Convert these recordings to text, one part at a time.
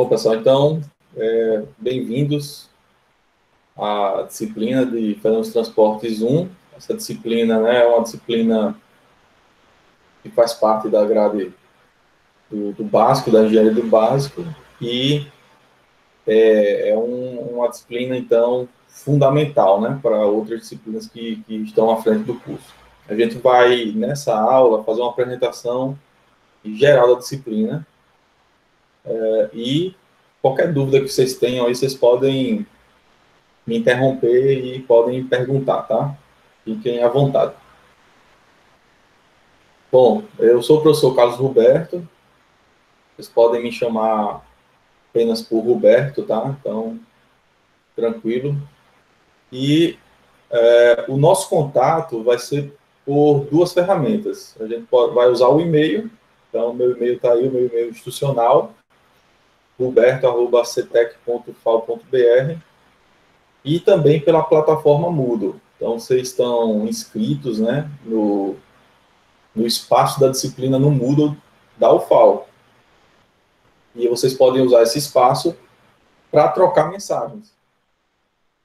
Bom, pessoal, então, bem-vindos à disciplina de Fenômenos de Transportes 1. Essa disciplina, né, é uma disciplina que faz parte da grade do básico, da engenharia do básico, e uma disciplina, então, fundamental, né, para outras disciplinas que estão à frente do curso. A gente vai, nessa aula, fazer uma apresentação geral da disciplina, e qualquer dúvida que vocês tenham aí, vocês podem me interromper e podem perguntar, tá? Fiquem à vontade. Bom, eu sou o professor Carlos Roberto, vocês podem me chamar apenas por Roberto, tá? Então, tranquilo. E o nosso contato vai ser por duas ferramentas. A gente vai usar o e-mail, então o meu e-mail está aí, o meu e-mail institucional, roberto@cetec.fal.br, e também pela plataforma Moodle. Então, vocês estão inscritos, né, no espaço da disciplina no Moodle da UFAL. E vocês podem usar esse espaço para trocar mensagens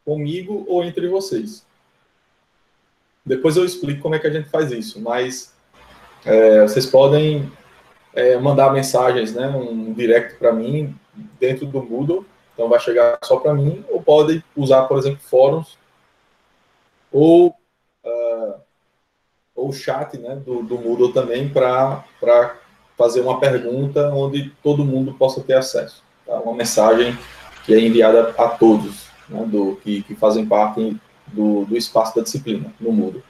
comigo ou entre vocês. Depois eu explico como é que a gente faz isso, mas vocês podem mandar mensagens, né, um direct para mim dentro do Moodle, então vai chegar só para mim, ou podem usar, por exemplo, fóruns ou o chat, né, do Moodle também para fazer uma pergunta onde todo mundo possa ter acesso. Tá? Uma mensagem que é enviada a todos, né, que fazem parte do espaço da disciplina no Moodle.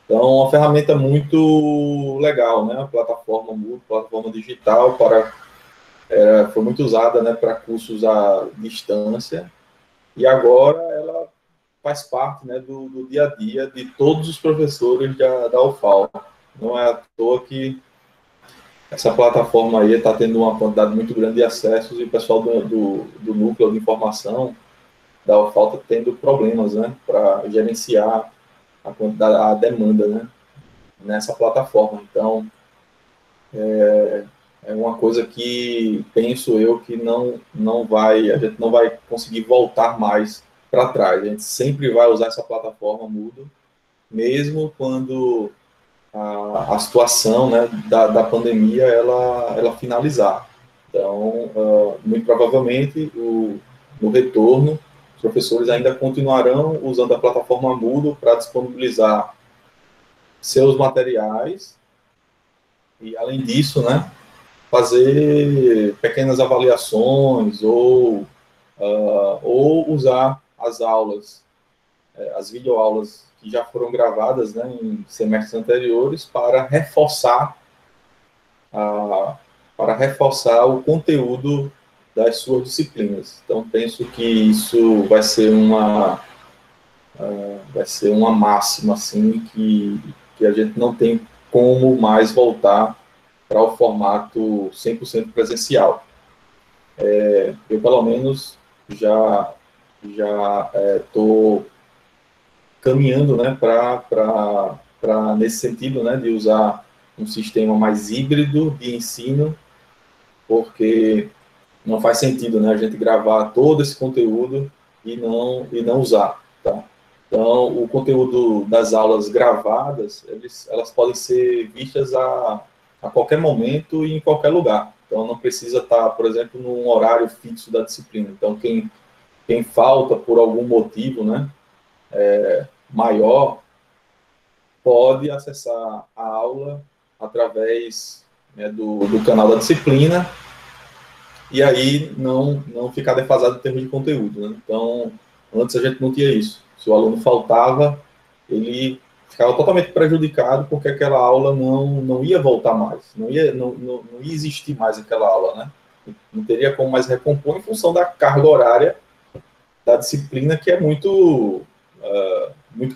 Então, é uma ferramenta muito legal, né? A plataforma Moodle, plataforma digital, foi muito usada, né, para cursos à distância, e agora ela faz parte, né, do dia a dia de todos os professores da UFAL. Não é à toa que essa plataforma aí está tendo uma quantidade muito grande de acessos, e o pessoal do núcleo de informação da UFAL está tendo problemas, né, para gerenciar a demanda, né, nessa plataforma. Então, é uma coisa que penso eu que a gente não vai conseguir voltar mais para trás. A gente sempre vai usar essa plataforma Moodle, mesmo quando a situação, né, da pandemia ela finalizar. Então, muito provavelmente, no retorno, os professores ainda continuarão usando a plataforma Moodle para disponibilizar seus materiais e, além disso, né, fazer pequenas avaliações ou usar as aulas, as videoaulas que já foram gravadas, né, em semestres anteriores para reforçar o conteúdo das suas disciplinas. Então, penso que isso vai ser uma máxima, assim, que a gente não tem como mais voltar para o formato 100% presencial. Eu, pelo menos, já estou caminhando, né, nesse sentido, né, de usar um sistema mais híbrido de ensino, porque não faz sentido, né, a gente gravar todo esse conteúdo e não usar, tá? Então, o conteúdo das aulas gravadas, elas podem ser vistas a qualquer momento e em qualquer lugar. Então, não precisa estar, por exemplo, num horário fixo da disciplina. Então, quem falta por algum motivo, né, maior, pode acessar a aula através, né, do canal da disciplina, e aí não ficar defasado em termos de conteúdo, né? Então, antes a gente não tinha isso. Se o aluno faltava, ele ficava totalmente prejudicado, porque aquela aula não ia voltar mais, não ia existir mais aquela aula, né? Não teria como mais recompor em função da carga horária da disciplina, que é muito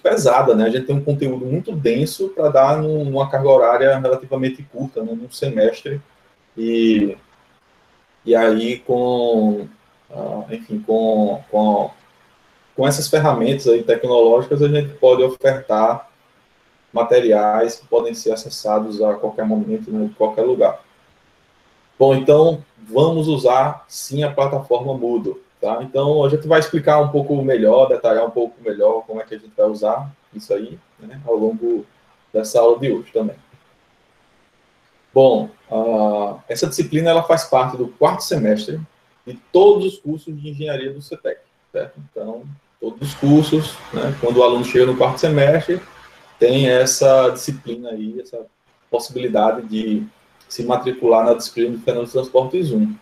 pesada, né? A gente tem um conteúdo muito denso para dar numa carga horária relativamente curta, né? Num semestre, e aí enfim, com essas ferramentas aí tecnológicas, a gente pode ofertar materiais que podem ser acessados a qualquer momento, né, em qualquer lugar. Bom, então, vamos usar, sim, a plataforma Moodle, tá? Então, a gente vai explicar um pouco melhor, detalhar um pouco melhor como é que a gente vai usar isso aí, né, ao longo dessa aula de hoje também. Bom, essa disciplina ela faz parte do 4º semestre de todos os cursos de engenharia do CETEC, certo? Então, todos os cursos, né, quando o aluno chega no 4º semestre, tem essa disciplina aí, essa possibilidade de se matricular na disciplina de Fenômenos de Transportes 1.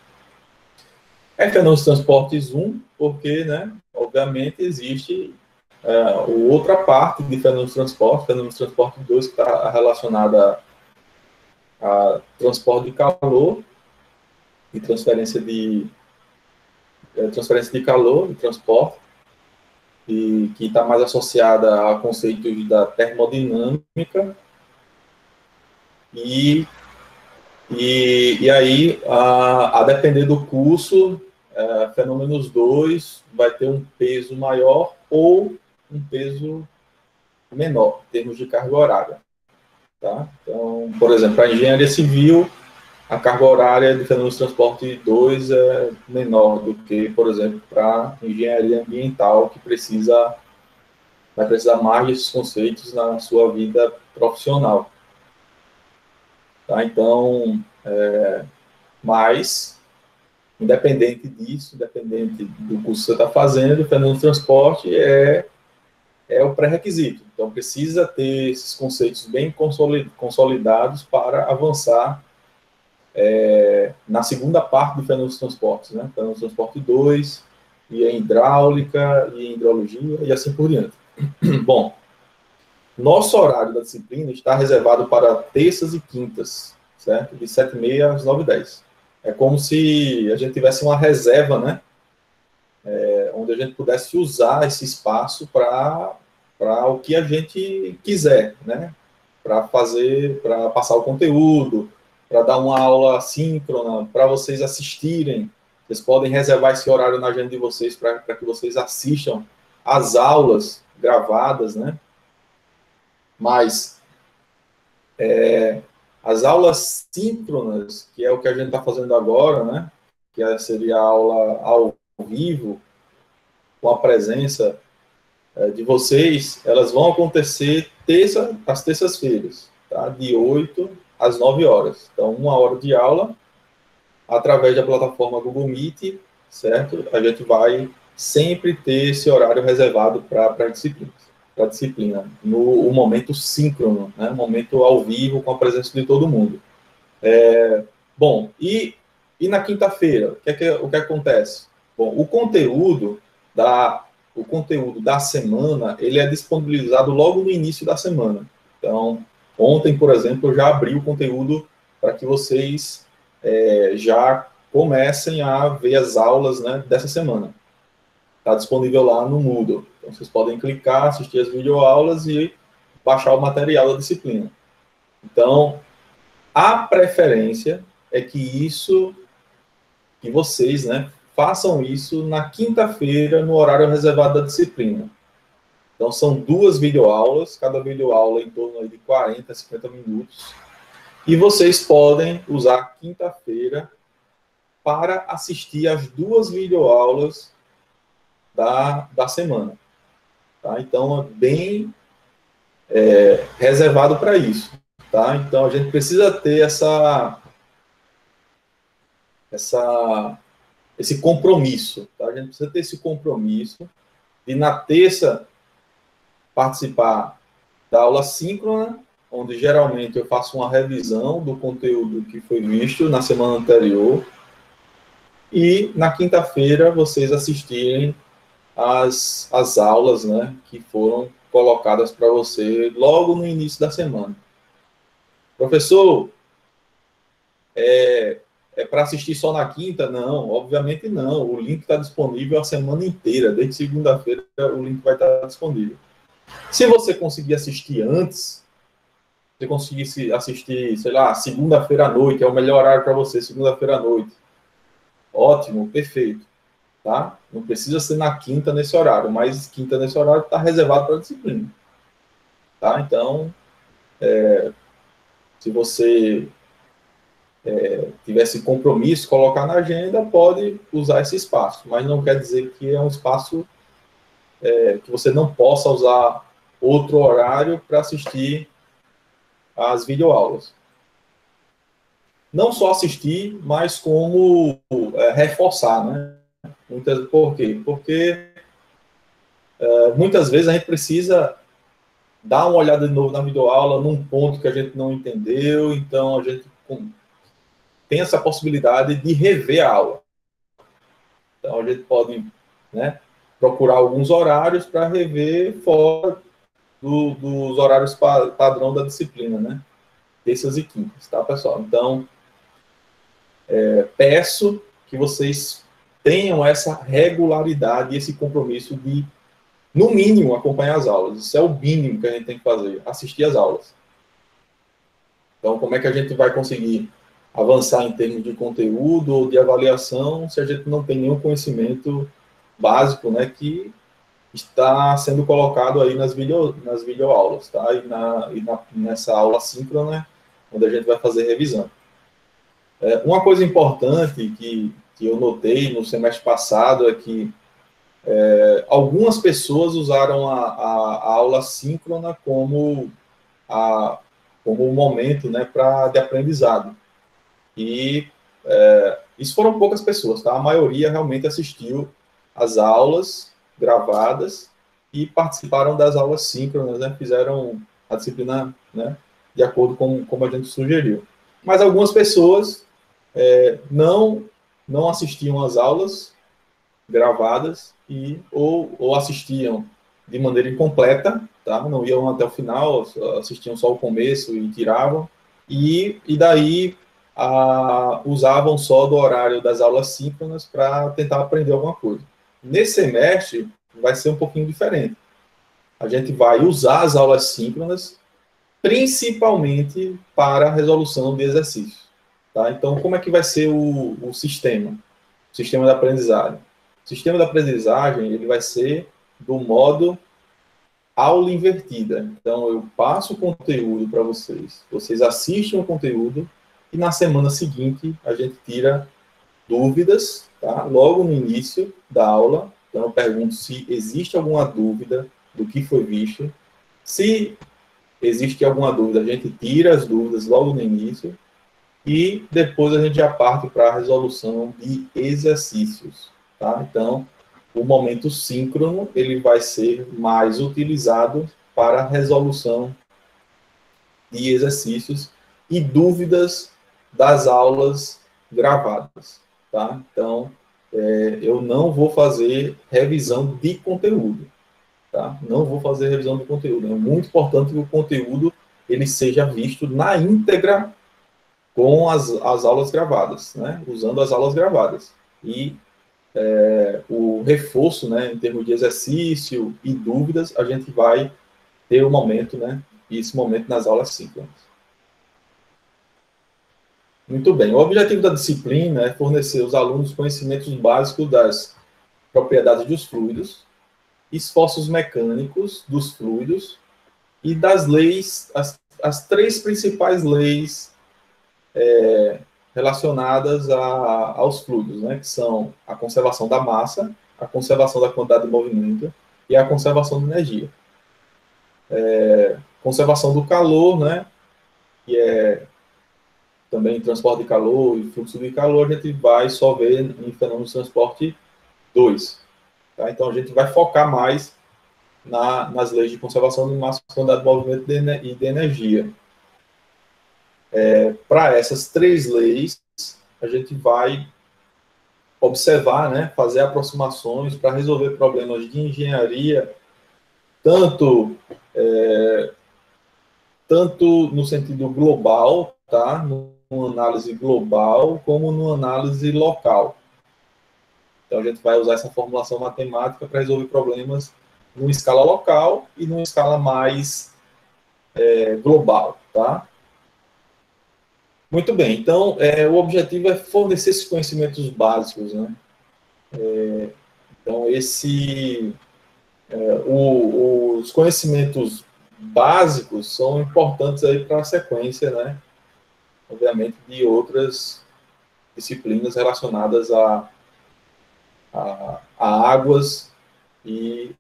É Fenômenos de Transportes 1 porque, né, obviamente, existe outra parte de Fenômenos de Transporte 2, que está relacionada a transporte de calor e transferência de calor e transporte, e que está mais associada a conceitos da termodinâmica e aí, a depender do curso, Fenômenos 2 vai ter um peso maior ou um peso menor, em termos de carga horária. Tá? Então, por exemplo, para a engenharia civil, a carga horária de Fenômenos de Transporte 2 é menor do que, por exemplo, para engenharia ambiental, que vai precisar mais desses conceitos na sua vida profissional. Tá? Então, mas, independente disso, independente do curso que você está fazendo, o Fenômeno de Transporte é o pré-requisito. Então, precisa ter esses conceitos bem consolidados para avançar na segunda parte do Fenômeno de Transportes, né? Fenômeno de Transporte 2, e a hidráulica, e a hidrologia, e assim por diante. Bom, nosso horário da disciplina está reservado para terças e quintas, certo? De 7h30 às 9h10. É como se a gente tivesse uma reserva, né? Onde a gente pudesse usar esse espaço para o que a gente quiser, né? Para passar o conteúdo, para dar uma aula síncrona, para vocês assistirem. Vocês podem reservar esse horário na agenda de vocês para que vocês assistam às aulas gravadas, né? Mas as aulas síncronas, que é o que a gente está fazendo agora, né? Que seria a aula ao vivo, com a presença de vocês, elas vão acontecer às terças-feiras, tá? De 8 às 9 horas. Então, 1 hora de aula, através da plataforma Google Meet, certo? A gente vai sempre ter esse horário reservado para a disciplina, no momento síncrono, né? Momento ao vivo, com a presença de todo mundo. Bom, e na quinta-feira, o que acontece? Bom, o conteúdo da semana, ele é disponibilizado logo no início da semana. Então, ontem, por exemplo, eu já abri o conteúdo para que vocês já comecem a ver as aulas, né, dessa semana. Está disponível lá no Moodle. Então, vocês podem clicar, assistir as videoaulas e baixar o material da disciplina. Então, a preferência é que vocês, né, façam isso na quinta-feira, no horário reservado da disciplina. Então, são 2 videoaulas, cada videoaula em torno de 40, 50 minutos. E vocês podem usar a quinta-feira para assistir as 2 videoaulas da semana. Tá? Então, é bem reservado para isso. Tá? Então, a gente precisa ter esse compromisso. Tá? A gente precisa ter esse compromisso de, na terça, participar da aula síncrona, onde geralmente eu faço uma revisão do conteúdo que foi visto na semana anterior, e na quinta-feira vocês assistirem as aulas, né, que foram colocadas para você logo no início da semana. Professor, é para assistir só na quinta? Não, obviamente não. O link está disponível a semana inteira. Desde segunda-feira o link vai estar disponível. Se você conseguir assistir antes, se você conseguir assistir, sei lá, segunda-feira à noite, é o melhor horário para você, segunda-feira à noite. Ótimo, perfeito. Tá? Não precisa ser na quinta nesse horário, mas quinta nesse horário está reservado para a disciplina. Tá? Então, se você tivesse compromisso, colocar na agenda, pode usar esse espaço, mas não quer dizer que é um espaço que você não possa usar outro horário para assistir às videoaulas. Não só assistir, mas como reforçar, né? Por quê? Porque muitas vezes a gente precisa dar uma olhada de novo na videoaula num ponto que a gente não entendeu, então a gente tem essa possibilidade de rever a aula. Então a gente pode, né, procurar alguns horários para rever fora dos horários padrão da disciplina, né? Terças e quintas, tá, pessoal? Então, peço que vocês tenham essa regularidade e esse compromisso de, no mínimo, acompanhar as aulas. Isso é o mínimo que a gente tem que fazer, assistir às aulas. Então, como é que a gente vai conseguir avançar em termos de conteúdo ou de avaliação se a gente não tem nenhum conhecimento básico, né, que está sendo colocado aí nas videoaulas, tá? Nessa aula síncrona, onde a gente vai fazer revisão. Uma coisa importante que eu notei no semestre passado é que algumas pessoas usaram a aula síncrona como um momento, né, de aprendizado. E isso foram poucas pessoas, tá? A maioria realmente assistiu às aulas gravadas e participaram das aulas síncronas, né? Fizeram a disciplina, né, de acordo com como a gente sugeriu. Mas algumas pessoas não assistiam às aulas gravadas ou assistiam de maneira incompleta, tá? Não iam até o final, assistiam só o começo e tiravam, e daí usavam só do horário das aulas síncronas para tentar aprender alguma coisa. Nesse semestre, vai ser um pouquinho diferente. A gente vai usar as aulas síncronas principalmente para a resolução de exercícios. Tá? Então, como é que vai ser o sistema? O sistema da aprendizagem. O sistema da aprendizagem ele vai ser do modo aula invertida. Então, eu passo o conteúdo para vocês, vocês assistem o conteúdo e na semana seguinte a gente tira dúvidas, tá? Logo no início da aula. Então, eu pergunto se existe alguma dúvida do que foi visto. Se existe alguma dúvida, a gente tira as dúvidas logo no início e depois a gente já parte para a resolução de exercícios, tá? Então, o momento síncrono, ele vai ser mais utilizado para a resolução de exercícios e dúvidas das aulas gravadas, tá? Então, eu não vou fazer revisão de conteúdo, tá? Não vou fazer revisão de conteúdo. É muito importante que o conteúdo ele seja visto na íntegra com as aulas gravadas, né? Usando as aulas gravadas. E o reforço, né, em termos de exercício e dúvidas, a gente vai ter o momento, né? Esse momento nas aulas síncronas. Muito bem. O objetivo da disciplina é fornecer aos alunos conhecimentos básicos das propriedades dos fluidos, esforços mecânicos dos fluidos e das leis, as três principais leis relacionadas aos fluidos, né, que são a conservação da massa, a conservação da quantidade de movimento e a conservação de energia. Conservação do calor, né, que é também transporte de calor e fluxo de calor, a gente vai só ver em fenômenos de transporte 2. Tá? Então, a gente vai focar mais nas leis de conservação de massa, quantidade de movimento e de energia. Para essas três leis, a gente vai observar, né, fazer aproximações para resolver problemas de engenharia, tanto no sentido global, tá, numa análise global, como numa análise local. Então, a gente vai usar essa formulação matemática para resolver problemas numa escala local e numa escala mais global, tá? Muito bem, então, o objetivo é fornecer esses conhecimentos básicos, né? Então, os conhecimentos básicos são importantes aí para a sequência, né? obviamente, de outras disciplinas relacionadas a águas e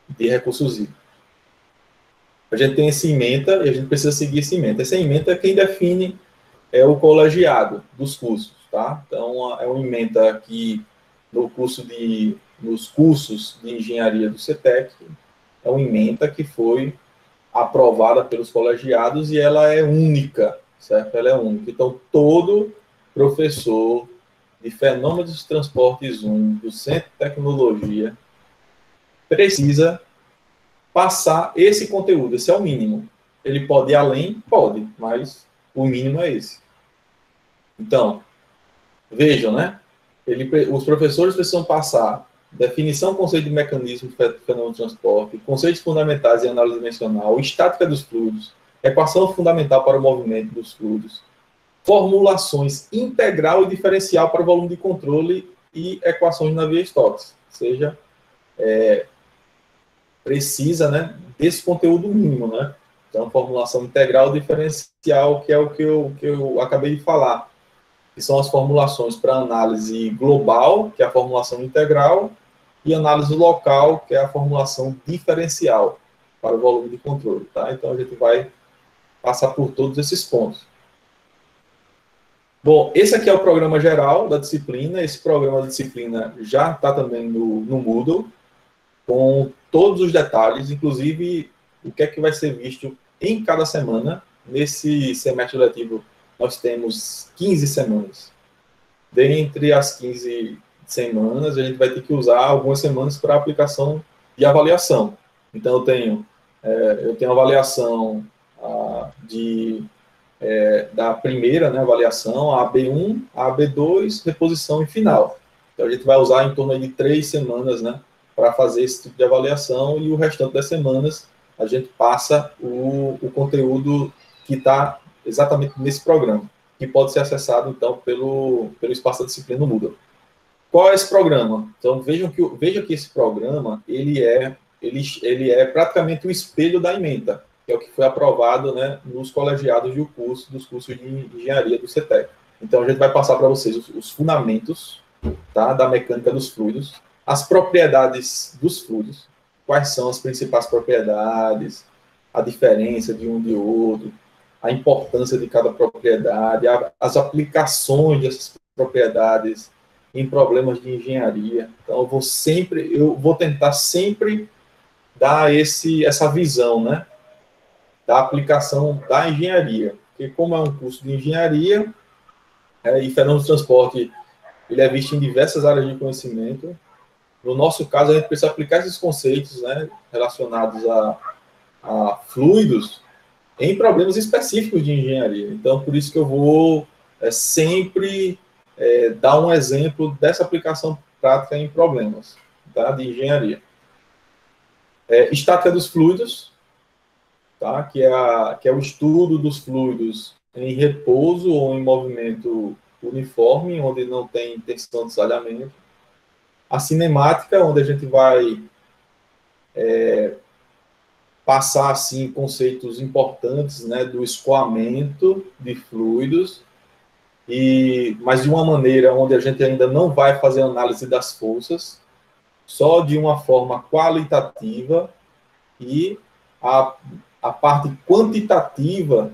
de recursos hídricos. A gente tem esse ementa e a gente precisa seguir esse ementa. Essa ementa, quem define é o colegiado dos cursos, tá? Então, é um ementa que nos cursos de engenharia do CETEC, é uma ementa que foi aprovada pelos colegiados e ela é única, certo? Ela é única. Então, todo professor de fenômenos de transportes 1 do Centro de Tecnologia precisa passar esse conteúdo, esse é o mínimo. Ele pode ir além? Pode, mas o mínimo é esse. Então, vejam, né? Os professores precisam passar definição, conceito de mecanismo, fenômeno de transporte, conceitos fundamentais em análise dimensional, estática dos fluidos, equação fundamental para o movimento dos fluidos, formulações integral e diferencial para o volume de controle e equações de Navier-Stokes. Ou seja, precisa, né, desse conteúdo mínimo, né? Então, formulação integral diferencial, que é o que eu acabei de falar, que são as formulações para análise global, que é a formulação integral, e análise local, que é a formulação diferencial para o volume de controle, tá? Então, a gente vai passar por todos esses pontos. Bom, esse aqui é o programa geral da disciplina. Esse programa da disciplina já está também no Moodle, com todos os detalhes, inclusive o que é que vai ser visto em cada semana. Nesse semestre letivo, nós temos 15 semanas. Dentre as 15 semanas, a gente vai ter que usar algumas semanas para aplicação de avaliação. Então, eu tenho avaliação da primeira, né, avaliação, a AB1, a AB2, reposição e final. Então, a gente vai usar em torno de 3 semanas, né, para fazer esse tipo de avaliação, e o restante das semanas a gente passa o conteúdo que está exatamente nesse programa, que pode ser acessado, então, pelo espaço da disciplina no Moodle. Qual é esse programa? Então, veja que esse programa, ele é praticamente o espelho da ementa, que é o que foi aprovado, né, nos colegiados dos cursos de engenharia do CETEC. Então, a gente vai passar para vocês os fundamentos, tá, da mecânica dos fluidos, as propriedades dos fluidos, quais são as principais propriedades, a diferença de um de outro, a importância de cada propriedade, as aplicações dessas propriedades em problemas de engenharia. Então, eu vou tentar sempre dar essa visão, né, da aplicação da engenharia. Porque como é um curso de engenharia, e fenômeno de transporte, ele é visto em diversas áreas de conhecimento. No nosso caso, a gente precisa aplicar esses conceitos, né, relacionados a fluidos em problemas específicos de engenharia. Então, por isso que eu vou sempre dar um exemplo dessa aplicação prática em problemas, tá, de engenharia. Estática dos fluidos, tá, que é o estudo dos fluidos em repouso ou em movimento uniforme, onde não tem tensão de salhamento. A cinemática, onde a gente vai passar, assim, conceitos importantes, né, do escoamento de fluidos, mas de uma maneira onde a gente ainda não vai fazer análise das forças, só de uma forma qualitativa, e a parte quantitativa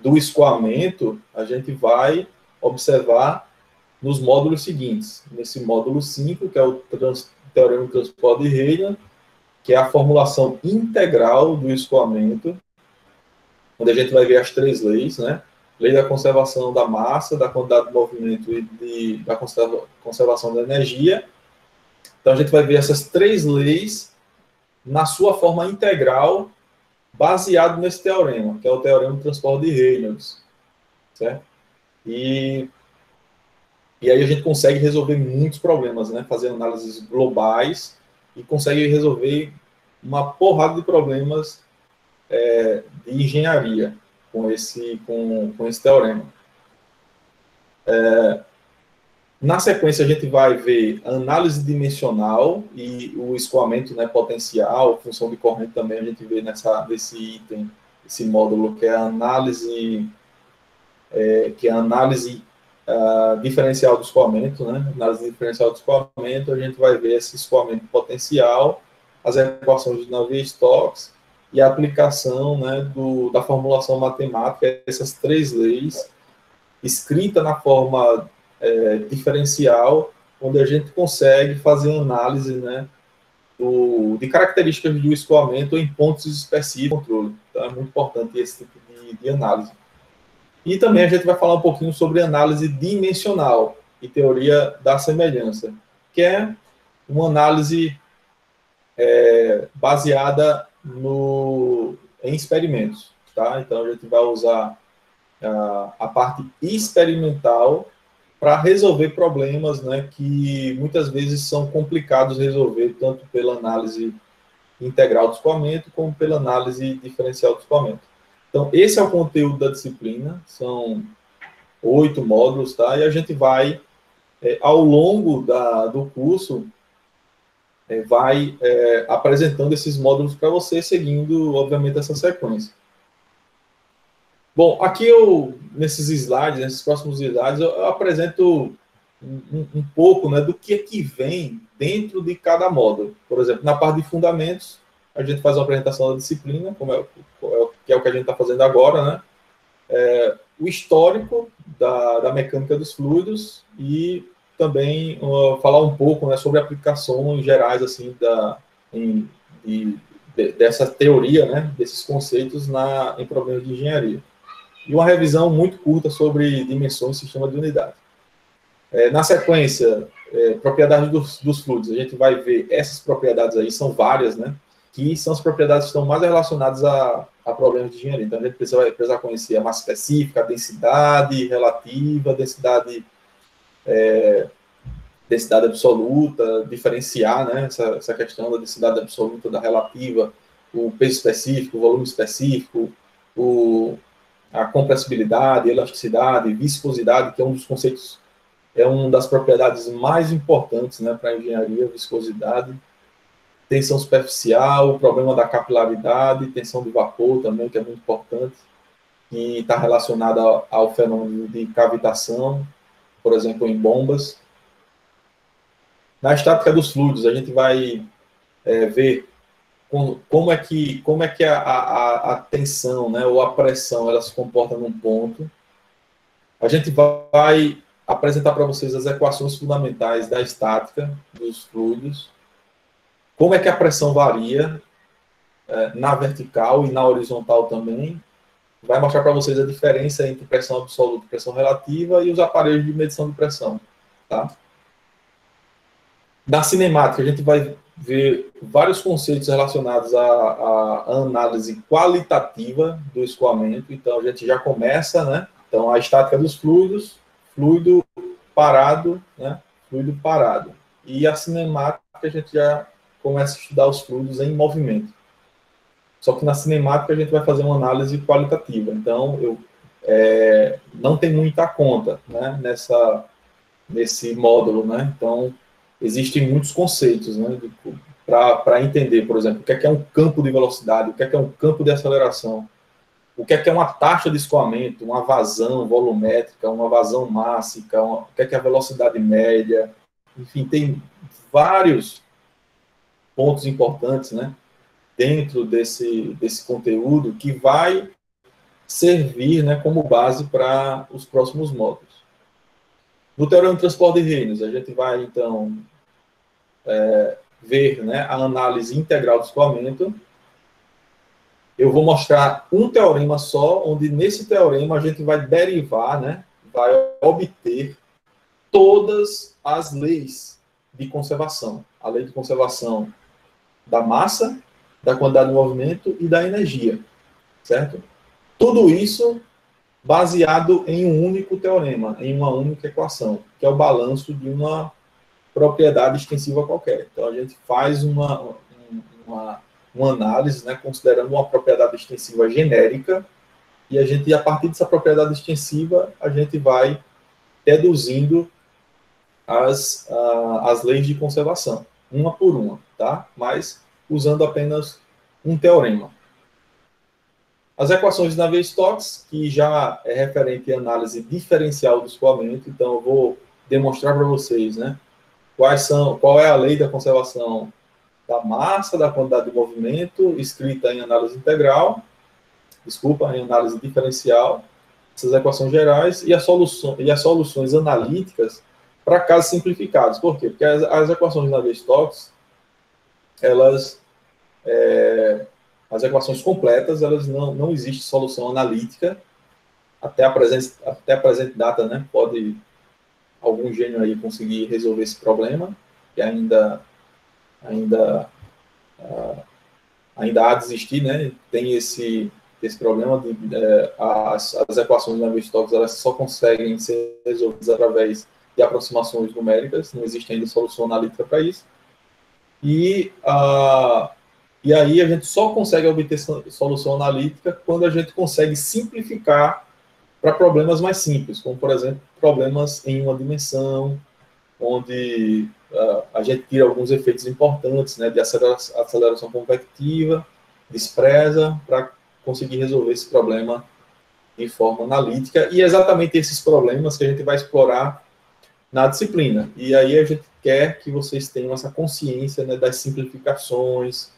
do escoamento a gente vai observar nos módulos seguintes. Nesse módulo 5, que é o Teorema do Transporte de Rayleigh, que é a formulação integral do escoamento, onde a gente vai ver as 3 leis, né? Lei da conservação da massa, da quantidade de movimento e da conservação da energia. Então, a gente vai ver essas 3 leis na sua forma integral, baseado nesse teorema, que é o Teorema do Transporte de Reynolds, certo? E aí a gente consegue resolver muitos problemas, né? Fazer análises globais e consegue resolver uma porrada de problemas de engenharia com esse teorema. Na sequência, a gente vai ver a análise dimensional e o escoamento, né, potencial, função de corrente também a gente vê nesse item, esse módulo, que é a análise que é a análise diferencial do escoamento, né? Análise diferencial do escoamento, a gente vai ver esse escoamento potencial, as equações de Navier-Stokes e a aplicação, né, da formulação matemática, essas três leis, escrita na forma diferencial, onde a gente consegue fazer análise, né, de características do escoamento em pontos específicos de controle. Então, é muito importante esse tipo de análise. E também a gente vai falar um pouquinho sobre análise dimensional e teoria da semelhança, que é uma análise baseada em experimentos. Tá? Então, a gente vai usar a parte experimental para resolver problemas, né, que muitas vezes são complicados de resolver, tanto pela análise integral do escoamento, como pela análise diferencial do escoamento. Então, esse é o conteúdo da disciplina, são 8 módulos, tá? E a gente vai, ao longo do curso, vai apresentando esses módulos para você, seguindo, obviamente, essa sequência. Bom, aqui nesses slides, nesses próximos slides, eu apresento um pouco, né, do que é que vem dentro de cada módulo. Por exemplo, na parte de fundamentos, a gente faz uma apresentação da disciplina, que é o que a gente está fazendo agora, né? O histórico da mecânica dos fluidos e também falar um pouco, né, sobre aplicações gerais assim dessa teoria, né, desses conceitos em problemas de engenharia. E uma revisão muito curta sobre dimensões e sistema de unidade. Na sequência, propriedades dos fluidos, a gente vai ver essas propriedades aí, são várias, né, que são as propriedades que estão mais relacionadas a problemas de engenharia. Então, a gente vai precisar conhecer a massa específica, a densidade relativa, a densidade absoluta, diferenciar, né, essa questão da densidade absoluta, da relativa, o peso específico, o volume específico, a compressibilidade, elasticidade, viscosidade, que é um dos conceitos, é uma das propriedades mais importantes, né, para a engenharia, viscosidade, tensão superficial, o problema da capilaridade, tensão de vapor também, que é muito importante, e está relacionada ao fenômeno de cavitação, por exemplo, em bombas. Na estática dos fluidos, a gente vai ver como é que a tensão, né, ou a pressão, ela se comporta num ponto. A gente vai apresentar para vocês as equações fundamentais da estática dos fluidos, como é que a pressão varia na vertical e na horizontal também. Vai mostrar para vocês a diferença entre pressão absoluta e pressão relativa e os aparelhos de medição de pressão. Tá? Na cinemática, a gente vai ver vários conceitos relacionados à análise qualitativa do escoamento. Então, a gente já começa, né? Então, a estática dos fluidos, fluido parado, né? Fluido parado. E a cinemática, a gente já começa a estudar os fluidos em movimento. Só que na cinemática, a gente vai fazer uma análise qualitativa. Então, não tem muita conta, né? Nesse módulo, né? Então, existem muitos conceitos, né, para entender, por exemplo, o que é um campo de velocidade, o que é um campo de aceleração, o que é uma taxa de escoamento, uma vazão volumétrica, uma vazão mássica, o que é a velocidade média, enfim, tem vários pontos importantes, né, dentro desse conteúdo que vai servir, né, como base para os próximos módulos. No teorema de transporte de reinos, a gente vai, então, ver, né, a análise integral do escoamento. Eu vou mostrar um teorema só, onde nesse teorema a gente vai derivar, né, vai obter todas as leis de conservação. A lei de conservação da massa, da quantidade de movimento e da energia, certo? Tudo isso baseado em um único teorema, em uma única equação, que é o balanço de uma propriedade extensiva qualquer. Então, a gente faz uma análise, né, considerando uma propriedade extensiva genérica, e a partir dessa propriedade extensiva, a gente vai deduzindo as leis de conservação, uma por uma, tá? Mas usando apenas um teorema. As equações de Navier-Stokes, que já é referente à análise diferencial do escoamento, então eu vou demonstrar para vocês, né, qual é a lei da conservação da massa, da quantidade de movimento, escrita em análise integral, em análise diferencial, essas equações gerais, e as soluções analíticas para casos simplificados. Por quê? Porque as equações de Navier-Stokes, as equações completas, elas não existe solução analítica até a presente data, né? Pode algum gênio aí conseguir resolver esse problema, que ainda há de existir, né? Tem esse problema de as equações de Navier-Stokes, elas só conseguem ser resolvidas através de aproximações numéricas, não existe ainda solução analítica para isso. E aí a gente só consegue obter solução analítica quando a gente consegue simplificar para problemas mais simples, como, por exemplo, problemas em uma dimensão, onde a gente tira alguns efeitos importantes, né, de aceleração convectiva, despreza, para conseguir resolver esse problema de forma analítica, e é exatamente esses problemas que a gente vai explorar na disciplina. E aí a gente quer que vocês tenham essa consciência, né, das simplificações,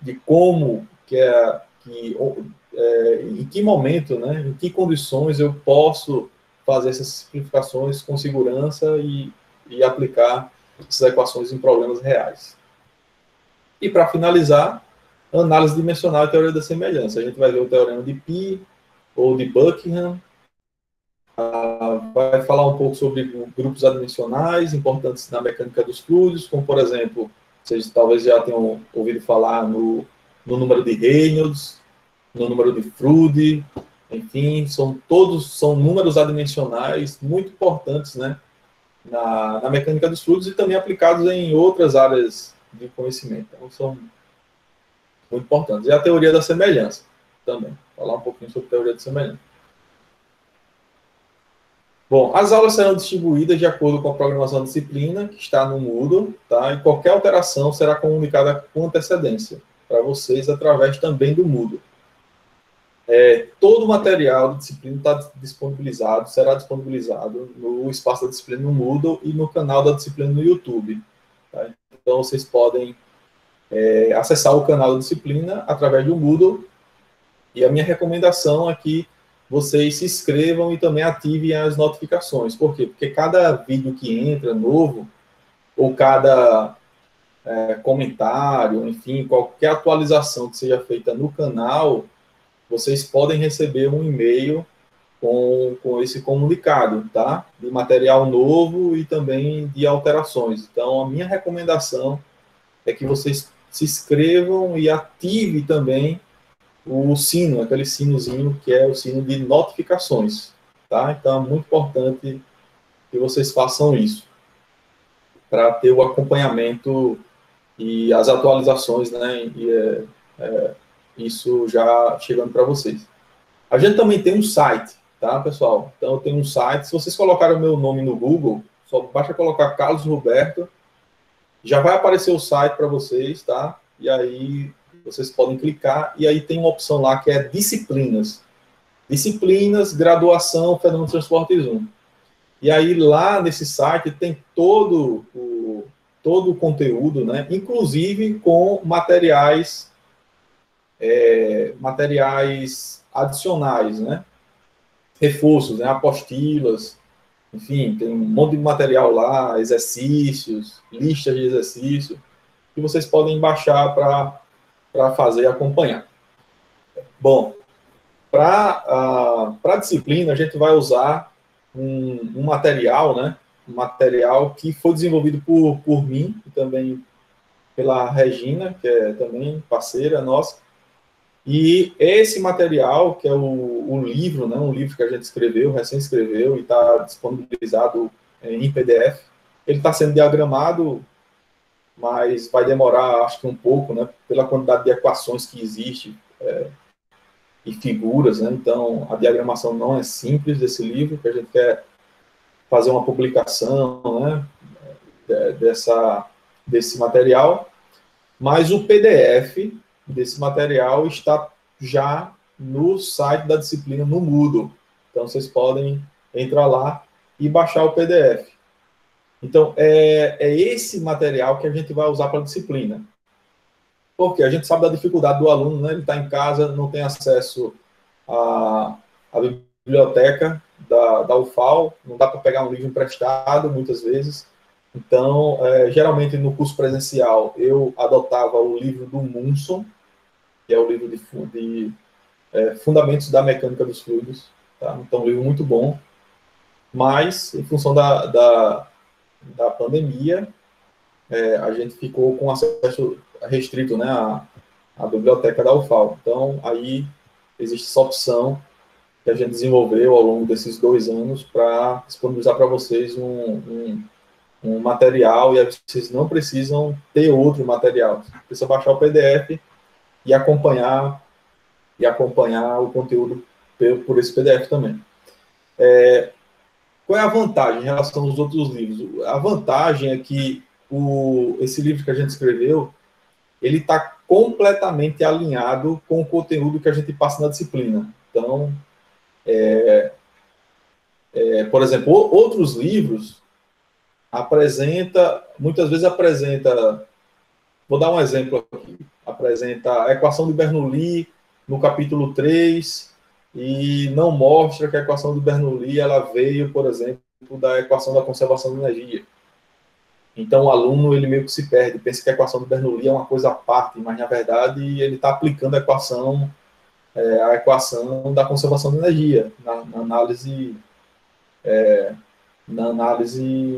de como em que momento, né, em que condições eu posso fazer essas simplificações com segurança e aplicar essas equações em problemas reais. E para finalizar, análise dimensional e teoria da semelhança. A gente vai ver o teorema de Pi ou de Buckingham, vai falar um pouco sobre grupos adimensionais importantes na mecânica dos fluidos, como, por exemplo, vocês talvez já tenham ouvido falar no número de Reynolds, no número de Froude, enfim, são números adimensionais muito importantes, né, na mecânica dos fluidos e também aplicados em outras áreas de conhecimento. Então, são muito importantes. E a teoria da semelhança também, falar um pouquinho sobre a teoria da semelhança. Bom, as aulas serão distribuídas de acordo com a programação da disciplina, que está no Moodle, tá? E qualquer alteração será comunicada com antecedência para vocês através também do Moodle. Todo o material da disciplina será disponibilizado no espaço da disciplina no Moodle e no canal da disciplina no YouTube. Tá? Então, vocês podem acessar o canal da disciplina através do Moodle, e a minha recomendação é que vocês se inscrevam e também ativem as notificações. Por quê? Porque cada vídeo que entra novo, ou cada comentário, enfim, qualquer atualização que seja feita no canal, vocês podem receber um e-mail com esse comunicado, tá? De material novo e também de alterações. Então, a minha recomendação é que vocês se inscrevam e ativem também o sino, aquele sinozinho que é o sino de notificações, tá? Então, é muito importante que vocês façam isso, para ter o acompanhamento e as atualizações, né? Isso já chegando para vocês. A gente também tem um site, tá, pessoal? Então, eu tenho um site. Se vocês colocarem o meu nome no Google, só basta colocar Carlos Roberto, já vai aparecer o site para vocês, tá? E aí vocês podem clicar, e aí tem uma opção lá que é disciplinas. Disciplinas, graduação, fenômeno de transportes 1. E aí lá nesse site tem todo o conteúdo, né? Inclusive com materiais adicionais, né? Reforços, né? Apostilas, enfim, tem um monte de material lá, exercícios, listas de exercícios, que vocês podem baixar para fazer e acompanhar. Bom, para a disciplina, a gente vai usar um material, né? Um material que foi desenvolvido por mim e também pela Regina, que é também parceira nossa. E esse material, que é o livro, né, um livro que a gente escreveu, recém-escreveu, e está disponibilizado em PDF, ele está sendo diagramado, mas vai demorar, acho que um pouco, né, pela quantidade de equações que existe e figuras, né, então a diagramação não é simples desse livro, que a gente quer fazer uma publicação, né, desse material, mas o PDF desse material está já no site da disciplina, no Moodle. Então, vocês podem entrar lá e baixar o PDF. Então, é esse material que a gente vai usar para a disciplina. Porque a gente sabe da dificuldade do aluno, né? Ele está em casa, não tem acesso à biblioteca da UFAL, não dá para pegar um livro emprestado, muitas vezes. Então, geralmente, no curso presencial, eu adotava o livro do Munson, que é o livro de Fundamentos da Mecânica dos Fluidos. Tá? Então, um livro muito bom. Mas, em função da pandemia, a gente ficou com acesso restrito, né, à biblioteca da UFAL. Então, aí existe essa opção que a gente desenvolveu ao longo desses 2 anos para disponibilizar para vocês um material, e aí vocês não precisam ter outro material. Você precisa baixar o PDF e acompanhar o conteúdo por esse PDF também. Qual é a vantagem em relação aos outros livros? A vantagem é que esse livro que a gente escreveu, ele está completamente alinhado com o conteúdo que a gente passa na disciplina. Então, por exemplo, outros livros muitas vezes apresenta, vou dar um exemplo aqui, apresenta a equação de Bernoulli no capítulo 3 e não mostra que a equação de Bernoulli ela veio, por exemplo, da equação da conservação de energia. Então, o aluno, ele meio que se perde, pensa que a equação de Bernoulli é uma coisa à parte, mas, na verdade, ele está aplicando a equação da conservação de energia na análise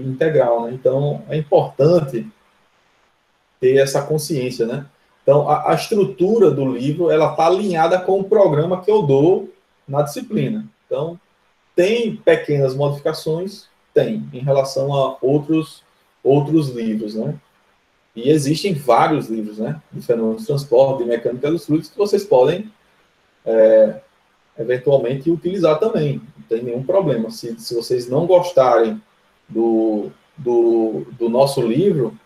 integral, né? Então, é importante ter essa consciência, né? Então, a estrutura do livro, ela está alinhada com o programa que eu dou na disciplina. Então, tem pequenas modificações? Tem, em relação a outros livros, né? E existem vários livros, né? De fenômenos de transporte, de mecânica dos fluidos, que vocês podem, eventualmente, utilizar também. Não tem nenhum problema. Se vocês não gostarem do nosso livro,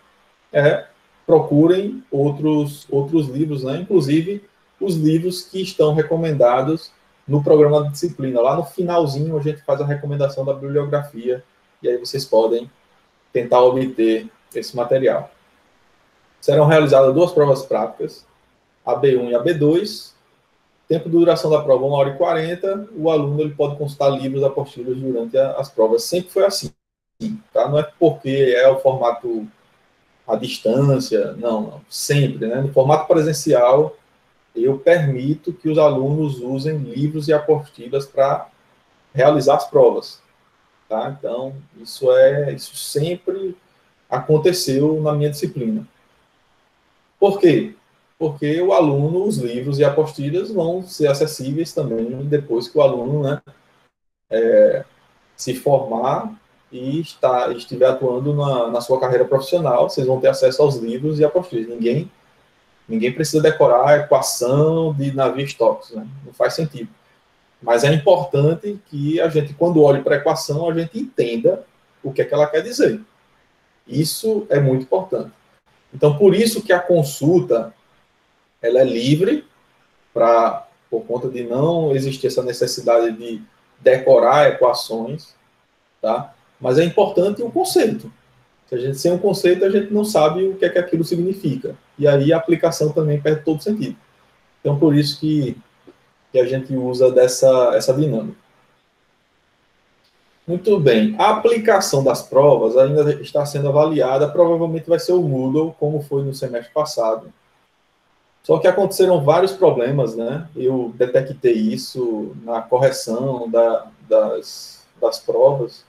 procurem outros livros, né? Inclusive os livros que estão recomendados no programa de disciplina. Lá no finalzinho, a gente faz a recomendação da bibliografia, e aí vocês podem tentar obter esse material. Serão realizadas 2 provas práticas, a B1 e a B2. Tempo de duração da prova, 1h40. O aluno ele pode consultar livros e apostilas durante as provas. Sempre foi assim. Tá? Não é porque é o formato à distância, não. Sempre. Né? No formato presencial, eu permito que os alunos usem livros e apostilas para realizar as provas. Tá? Então, isso sempre aconteceu na minha disciplina. Por quê? Porque o aluno, os livros e apostilas vão ser acessíveis também depois que o aluno, né, se formar e estiver atuando na sua carreira profissional. Vocês vão ter acesso aos livros e apostilas. Ninguém precisa decorar a equação de Navier-Stokes, né? Não faz sentido. Mas é importante que a gente, quando olhe para a equação, a gente entenda o que é que ela quer dizer. Isso é muito importante. Então, por isso que a consulta ela é livre, por conta de não existir essa necessidade de decorar equações, tá? Mas é importante o conceito. Sem um conceito, a gente não sabe o que é que aquilo significa. E aí a aplicação também perde todo sentido. Então, por isso que a gente usa essa dinâmica. Muito bem. A aplicação das provas ainda está sendo avaliada. Provavelmente vai ser o Moodle, como foi no semestre passado. Só que aconteceram vários problemas, né? Eu detectei isso na correção das provas.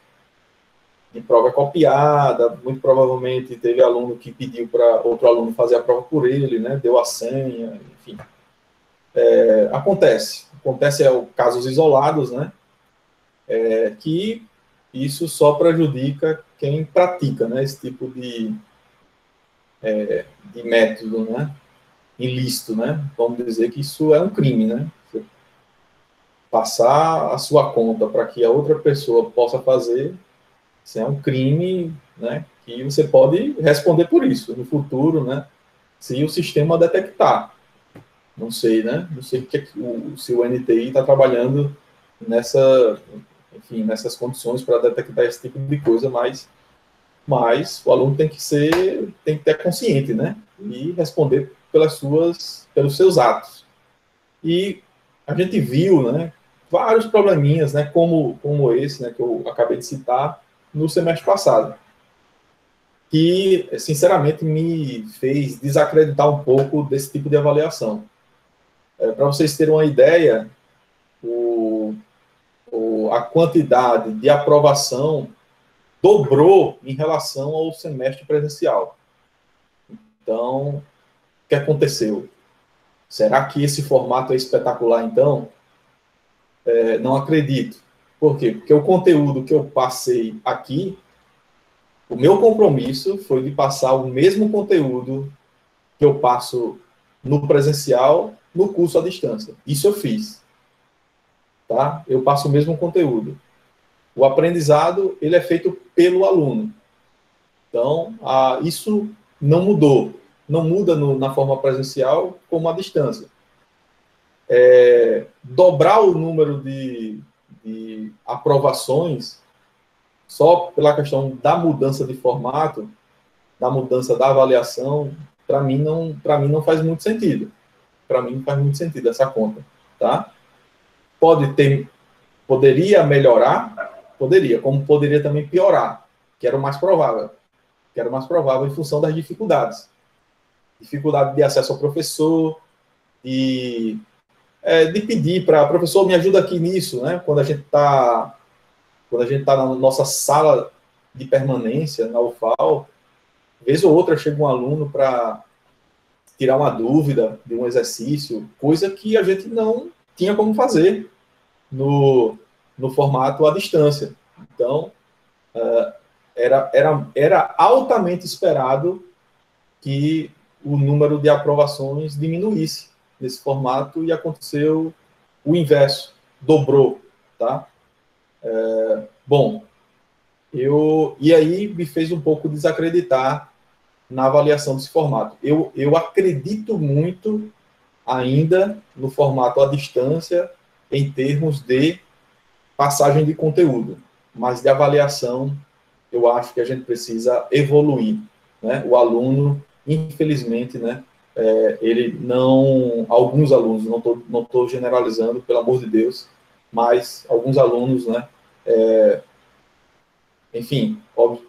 De prova copiada, muito provavelmente teve aluno que pediu para outro aluno fazer a prova por ele, né? Deu a senha, enfim. Acontece casos isolados, né? Que isso só prejudica quem pratica, né? Esse tipo de método, né? Ilícito, né? Vamos dizer que isso é um crime, né? Você passar a sua conta para que a outra pessoa possa fazer, isso é um crime, né? E você pode responder por isso no futuro, né? Se o sistema detectar. Não sei, né? Não sei se o NTI está trabalhando enfim, nessas condições para detectar esse tipo de coisa, mas o aluno tem que ter consciente, né? E responder pelos seus atos. E a gente viu, né, vários probleminhas, né, como esse, né, que eu acabei de citar no semestre passado, que, sinceramente, me fez desacreditar um pouco desse tipo de avaliação. Para vocês terem uma ideia, a quantidade de aprovação dobrou em relação ao semestre presencial. Então, o que aconteceu? Será que esse formato é espetacular, então? Não acredito. Por quê? Porque o conteúdo que eu passei aqui, o meu compromisso foi de passar o mesmo conteúdo que eu passo no presencial, no curso à distância. Isso eu fiz. Tá? Eu passo o mesmo conteúdo. O aprendizado, ele é feito pelo aluno. Então, isso não mudou. Não muda na forma presencial como à distância. Dobrar o número de aprovações só pela questão da mudança de formato, da mudança da avaliação, para mim não faz muito sentido. Para mim não faz muito sentido essa conta, tá? Poderia melhorar, poderia, como poderia também piorar, que era o mais provável, em função das dificuldades. Dificuldade de acesso ao professor, de pedir para professor, me ajuda aqui nisso, né? Quando a gente está na nossa sala de permanência, na UFAL, vez ou outra chega um aluno para tirar uma dúvida de um exercício, coisa que a gente não tinha como fazer no formato à distância. Então, era altamente esperado que o número de aprovações diminuísse nesse formato e aconteceu o inverso, dobrou, tá? Bom, e aí me fez um pouco desacreditar na avaliação desse formato. Eu acredito muito ainda no formato à distância em termos de passagem de conteúdo, mas de avaliação eu acho que a gente precisa evoluir, né? O aluno, infelizmente, né, ele não, alguns alunos, não tô generalizando, pelo amor de Deus, mas alguns alunos, né, enfim, óbvio,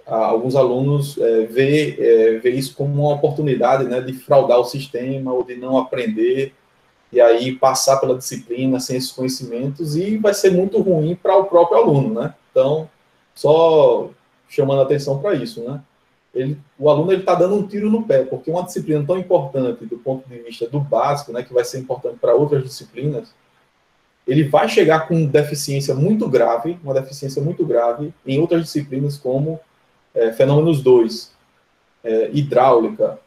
alguns alunos vê isso como uma oportunidade, né, de fraudar o sistema ou de não aprender e aí passar pela disciplina sem esses conhecimentos e vai ser muito ruim para o próprio aluno, né? Então, só chamando a atenção para isso, né? O aluno está dando um tiro no pé, porque uma disciplina tão importante do ponto de vista do básico, né, que vai ser importante para outras disciplinas, ele vai chegar com deficiência muito grave, uma deficiência muito grave em outras disciplinas como fenômenos 2, hidráulica,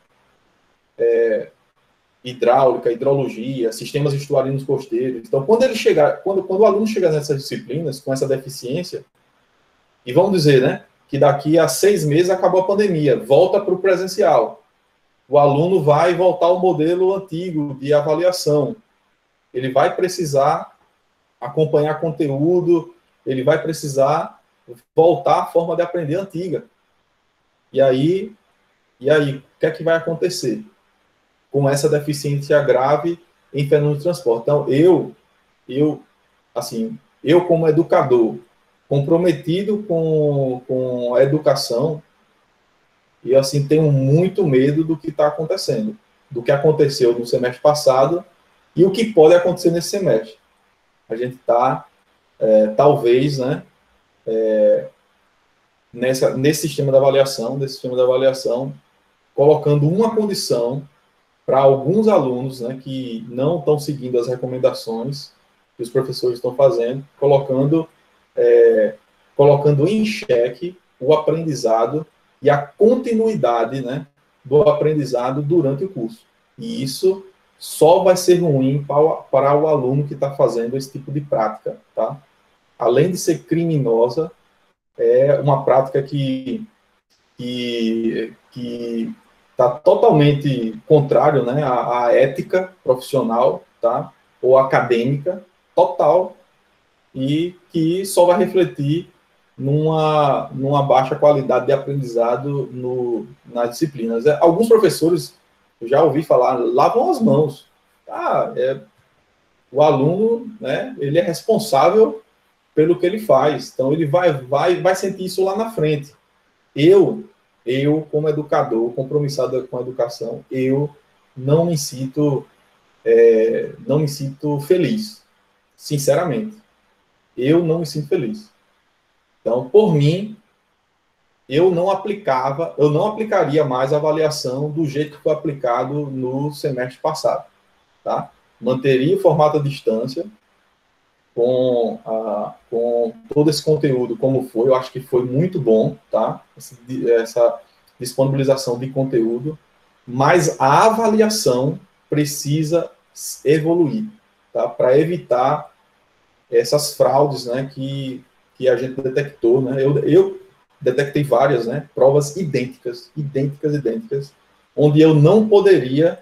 hidrologia, sistemas estuarinos costeiros. Então, quando o aluno chegar nessas disciplinas com essa deficiência, e vamos dizer, né, que daqui a 6 meses acabou a pandemia, volta para o presencial. O aluno vai voltar ao modelo antigo de avaliação. Ele vai precisar acompanhar conteúdo, ele vai precisar voltar à forma de aprender antiga. E aí, o que é que vai acontecer com essa deficiência grave em fenômeno de transporte? Então, eu como educador, comprometido com a educação, e assim, tenho muito medo do que está acontecendo, do que aconteceu no semestre passado e o que pode acontecer nesse semestre. A gente está, talvez, né, nesse sistema de avaliação, colocando uma condição para alguns alunos, né, que não estão seguindo as recomendações que os professores estão fazendo, colocando em xeque o aprendizado e a continuidade, né, do aprendizado durante o curso. E isso só vai ser ruim para o aluno que está fazendo esse tipo de prática, tá? Além de ser criminosa, é uma prática que tá totalmente contrário, né, à ética profissional, tá? Ou acadêmica, total, e que só vai refletir numa baixa qualidade de aprendizado nas disciplinas. Alguns professores, eu já ouvi falar, lavam as mãos. O aluno, né, ele é responsável pelo que ele faz, então ele vai sentir isso lá na frente. Eu, como educador, compromissado com a educação, eu não me sinto, não me sinto feliz, sinceramente. Eu não me sinto feliz. Então, por mim, eu não aplicaria mais a avaliação do jeito que foi aplicado no semestre passado, tá? Manteria o formato à distância, com todo esse conteúdo como foi, eu acho que foi muito bom, tá? Essa disponibilização de conteúdo, mas a avaliação precisa evoluir, tá? Para evitar essas fraudes, né, que a gente detectou, né? Eu detectei várias, né, provas idênticas, onde eu não poderia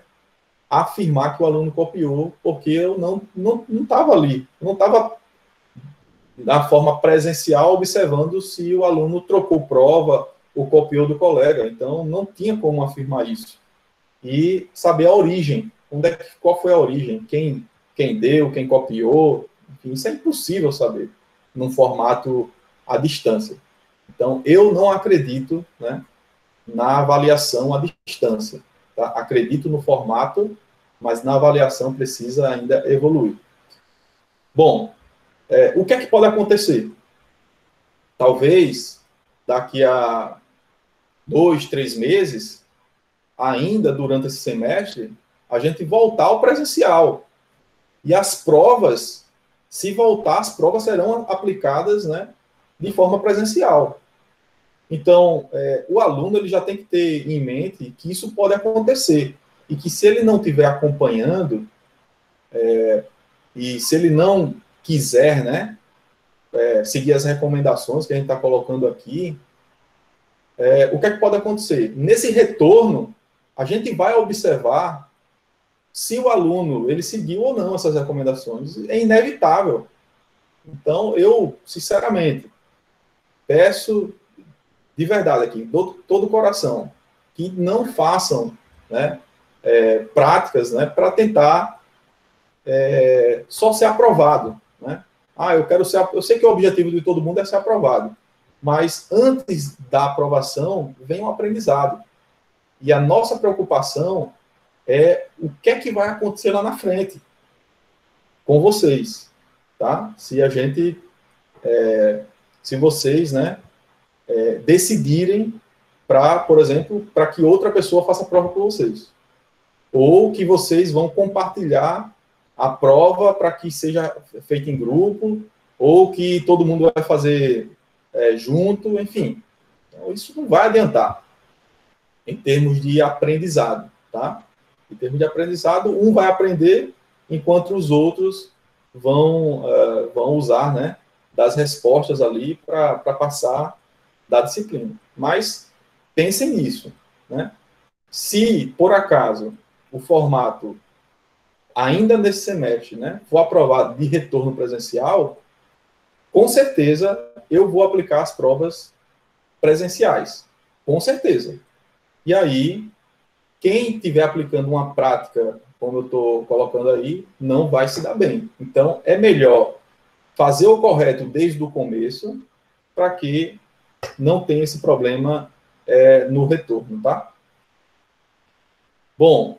afirmar que o aluno copiou, porque eu não estava ali, não estava da forma presencial observando se o aluno trocou prova ou copiou do colega. Então, não tinha como afirmar isso. E saber a origem, qual foi a origem, quem deu, quem copiou, enfim, isso é impossível saber num formato à distância. Então, eu não acredito, né, na avaliação à distância. Tá? Acredito no formato, mas na avaliação precisa ainda evoluir. Bom, o que é que pode acontecer? Talvez, daqui a 2, 3 meses, ainda durante esse semestre, a gente voltar ao presencial. E as provas, se voltar, as provas serão aplicadas, né, de forma presencial. Então, o aluno ele já tem que ter em mente que isso pode acontecer. E que se ele não estiver acompanhando, e se ele não quiser, né, seguir as recomendações que a gente está colocando aqui, o que é que pode acontecer? Nesse retorno, a gente vai observar se o aluno ele seguiu ou não essas recomendações. É inevitável. Então, eu, sinceramente, peço de verdade aqui, todo o coração, que não façam, né, práticas, né, para tentar só ser aprovado, né? Eu sei que o objetivo de todo mundo é ser aprovado, mas antes da aprovação vem um aprendizado. E a nossa preocupação é o que é que vai acontecer lá na frente com vocês, tá? Se vocês, né, decidirem para, por exemplo, para que outra pessoa faça a prova por vocês. Ou que vocês vão compartilhar a prova para que seja feita em grupo, ou que todo mundo vai fazer junto, enfim. Então, isso não vai adiantar em termos de aprendizado, tá? Em termos de aprendizado, um vai aprender, enquanto os outros vão usar, né, das respostas ali para passar da disciplina. Mas pensem nisso, né? Se, por acaso, o formato, ainda nesse semestre, né, for aprovado de retorno presencial, com certeza eu vou aplicar as provas presenciais. Com certeza. E aí, quem estiver aplicando uma prática, como eu estou colocando aí, não vai se dar bem. Então, é melhor fazer o correto desde o começo, para que não tenha esse problema no retorno, tá? Bom,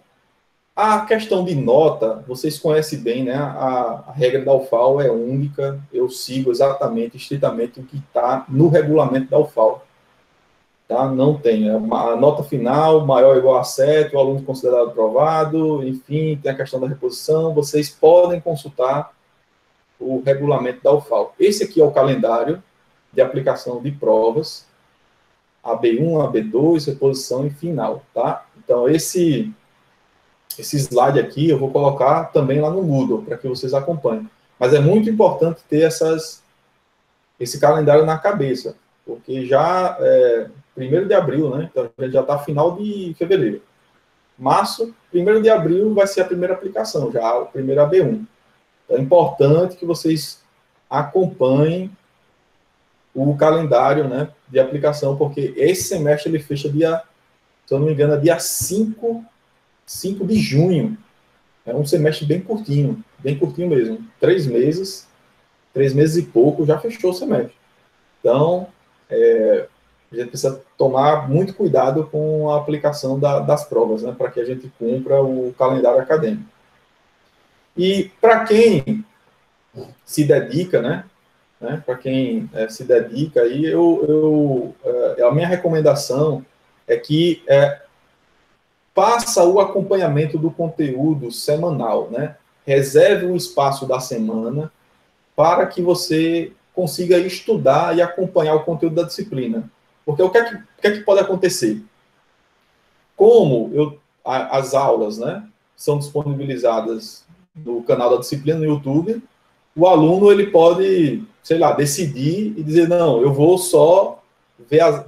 a questão de nota, vocês conhecem bem, né? A regra da UFAL é única, eu sigo exatamente, estritamente o que está no regulamento da UFAL. Tá? Não tem. A nota final, maior ou igual a 7, o aluno considerado aprovado, enfim, tem a questão da reposição, vocês podem consultar o regulamento da UFAL. Esse aqui é o calendário de aplicação de provas, AB1, AB2, reposição e final, tá? Então, esse slide aqui eu vou colocar também lá no Moodle, para que vocês acompanhem. Mas é muito importante ter esse calendário na cabeça, porque já 1º de abril, né? Então, a gente já está final de fevereiro. Março, 1º de abril vai ser a primeira aplicação, já a primeira AB1. Então, é importante que vocês acompanhem o calendário, né, de aplicação, porque esse semestre ele fecha dia, se eu não me engano, é dia 5 de junho. É um semestre bem curtinho mesmo. 3 meses e pouco, já fechou o semestre. Então, a gente precisa tomar muito cuidado com a aplicação das provas, né, para que a gente cumpra o calendário acadêmico. E para quem se dedica, né, para quem se dedica, aí a minha recomendação é que faça o acompanhamento do conteúdo semanal, né? Reserve um espaço da semana para que você consiga estudar e acompanhar o conteúdo da disciplina. Porque o que é que pode acontecer? Como as aulas, né, são disponibilizadas no canal da disciplina no YouTube, o aluno ele pode, sei lá, decidir e dizer, não, eu vou só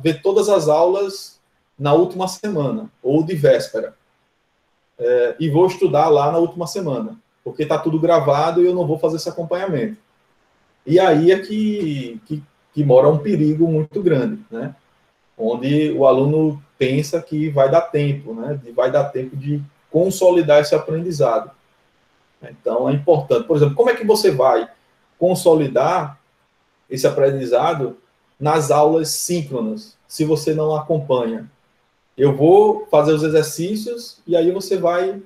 ver todas as aulas na última semana, ou de véspera, e vou estudar lá na última semana, porque está tudo gravado e eu não vou fazer esse acompanhamento. E aí é que mora um perigo muito grande, né? Onde o aluno pensa que vai dar tempo, né? Vai dar tempo de consolidar esse aprendizado. Então, é importante. Por exemplo, como é que você vai consolidar esse aprendizado nas aulas síncronas, se você não acompanha? Eu vou fazer os exercícios e aí você vai,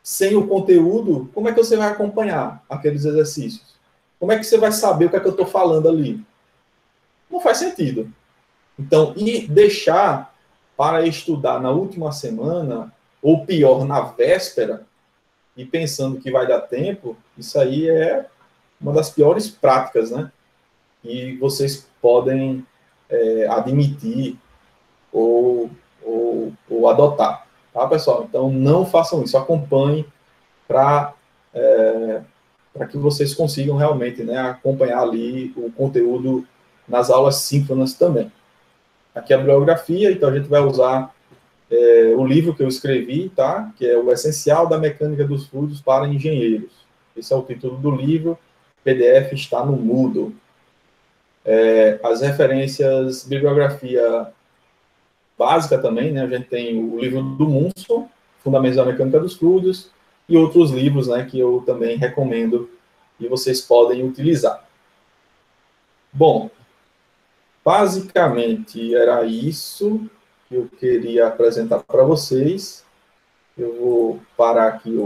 sem o conteúdo, como é que você vai acompanhar aqueles exercícios? Como é que você vai saber o que é que eu estou falando ali? Não faz sentido. Então, e deixar para estudar na última semana, ou pior, na véspera, e pensando que vai dar tempo, isso aí é uma das piores práticas, né? E vocês podem admitir ou adotar, tá, pessoal? Então, não façam isso, acompanhem para que vocês consigam realmente, né, acompanhar ali o conteúdo nas aulas síncronas também. Aqui é a bibliografia, então a gente vai usar o livro que eu escrevi, tá? Que é o Essencial da Mecânica dos Fluidos para Engenheiros. Esse é o título do livro, o PDF está no Moodle. As referências, bibliografia básica também, né? A gente tem o livro do Munson, Fundamentos da Mecânica dos Fluidos, e outros livros, né, que eu também recomendo e vocês podem utilizar. Bom, basicamente era isso que eu queria apresentar para vocês. Eu vou parar aqui